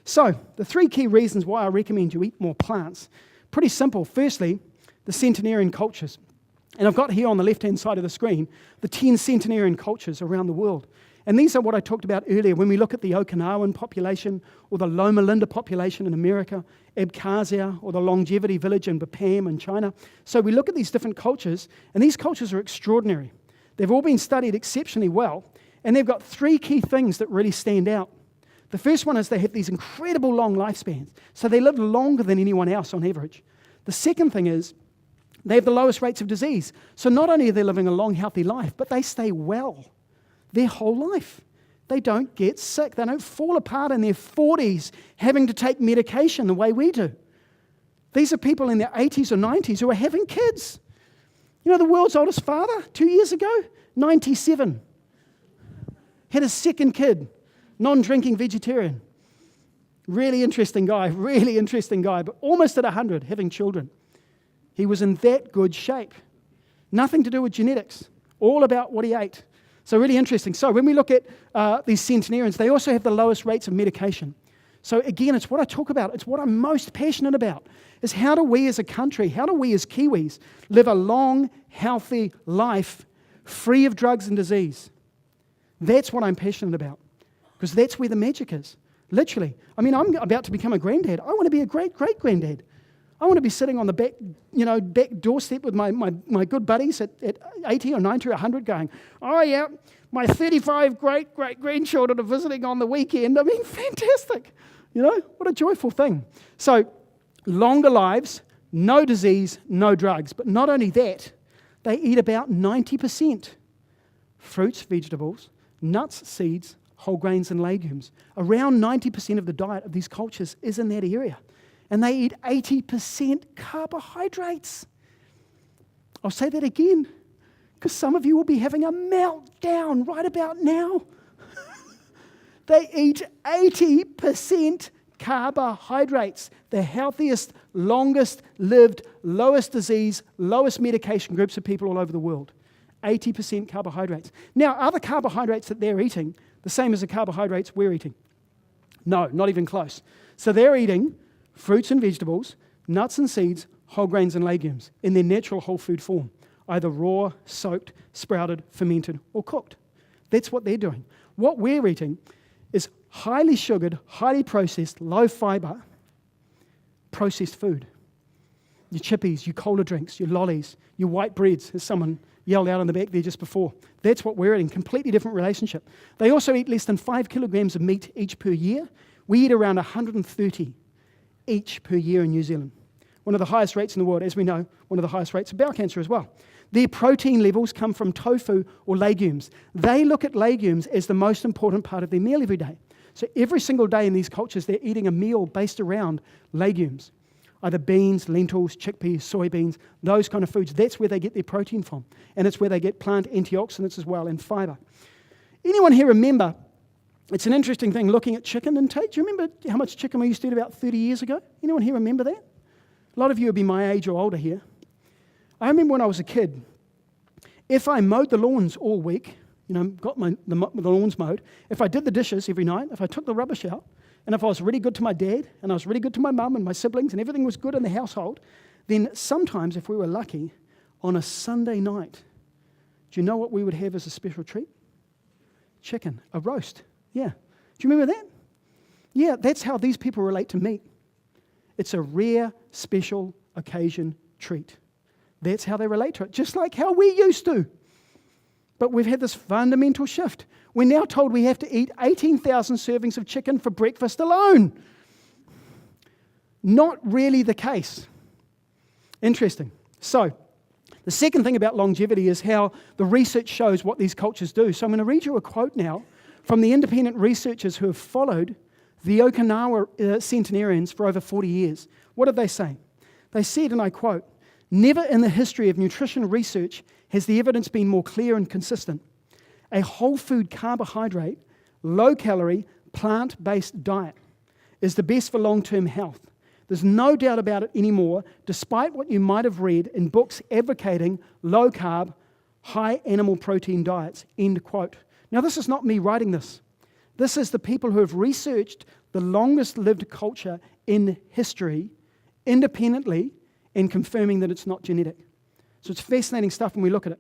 So, the 3 key reasons why I recommend you eat more plants. Pretty simple. Firstly, the Centenarian cultures. And I've got here on the left-hand side of the screen the 10 Centenarian cultures around the world. And these are what I talked about earlier when we look at the Okinawan population or the Loma Linda population in America, Abkhazia or the Longevity Village in Bapam in China. So we look at these different cultures, and these cultures are extraordinary. They've all been studied exceptionally well, and they've got 3 key things that really stand out. The first one is they have these incredible long lifespans. So they live longer than anyone else on average. The second thing is they have the lowest rates of disease. So not only are they living a long, healthy life, but they stay well their whole life. They don't get sick. They don't fall apart in their 40s having to take medication the way we do. These are people in their 80s or 90s who are having kids. You know, the world's oldest father, 2 years ago, 97. Had a second kid, non-drinking vegetarian. Really interesting guy, but almost at 100, having children. He was in that good shape. Nothing to do with genetics, all about what he ate. So really interesting. So when we look at these centenarians, they also have the lowest rates of medication. So again, it's what I talk about. It's what I'm most passionate about, is how do we as a country, how do we as Kiwis live a long, healthy life free of drugs and disease? That's what I'm passionate about, because that's where the magic is, literally. I mean, I'm about to become a granddad. I want to be a great-great-granddad. I want to be sitting on the back doorstep with my good buddies at 80 or 90 or 100 going, oh yeah, my 35 great-great-grandchildren are visiting on the weekend. I mean, fantastic. You know, what a joyful thing. So, longer lives, no disease, no drugs. But not only that, they eat about 90% fruits, vegetables, nuts, seeds, whole grains and legumes. Around 90% of the diet of these cultures is in that area. And they eat 80% carbohydrates. I'll say that again, because some of you will be having a meltdown right about now. They eat 80% carbohydrates. The healthiest, longest lived, lowest disease, lowest medication groups of people all over the world. 80% carbohydrates. Now, are the carbohydrates that they're eating the same as the carbohydrates we're eating? No, not even close. So they're eating fruits and vegetables, nuts and seeds, whole grains and legumes in their natural whole food form, either raw, soaked, sprouted, fermented, or cooked. That's what they're doing. What we're eating is highly sugared, highly processed, low fiber, processed food. Your chippies, your cola drinks, your lollies, your white breads, as someone yelled out in the back there just before. That's what we're eating, completely different relationship. They also eat less than 5 kilograms of meat each per year. We eat around 130 each per year in New Zealand. One of the highest rates in the world, as we know, one of the highest rates of bowel cancer as well. Their protein levels come from tofu or legumes. They look at legumes as the most important part of their meal every day. So every single day in these cultures, they're eating a meal based around legumes, either beans, lentils, chickpeas, soybeans, those kind of foods. That's where they get their protein from. And it's where they get plant antioxidants as well and fiber. Anyone here remember, it's an interesting thing looking at chicken intake. Do you remember how much chicken we used to eat about 30 years ago? Anyone here remember that? A lot of you would be my age or older here. I remember when I was a kid, if I mowed the lawns all week, got the lawns mowed, if I did the dishes every night, if I took the rubbish out, and if I was really good to my dad, and I was really good to my mum and my siblings, and everything was good in the household, then sometimes, if we were lucky, on a Sunday night, do you know what we would have as a special treat? Chicken, a roast. Yeah. Do you remember that? Yeah, that's how these people relate to meat. It's a rare, special occasion treat. That's how they relate to it, just like how we used to. But we've had this fundamental shift. We're now told we have to eat 18,000 servings of chicken for breakfast alone. Not really the case. Interesting. So, the second thing about longevity is how the research shows what these cultures do. So I'm going to read you a quote now from the independent researchers who have followed the Okinawa centenarians for over 40 years. What did they say? They said, and I quote, "Never in the history of nutrition research has the evidence been more clear and consistent. A whole food carbohydrate, low-calorie, plant-based diet is the best for long-term health. There's no doubt about it anymore, despite what you might have read in books advocating low-carb, high animal protein diets." End quote. Now, this is not me writing this. This is the people who have researched the longest lived culture in history independently and confirming that it's not genetic. So it's fascinating stuff when we look at it.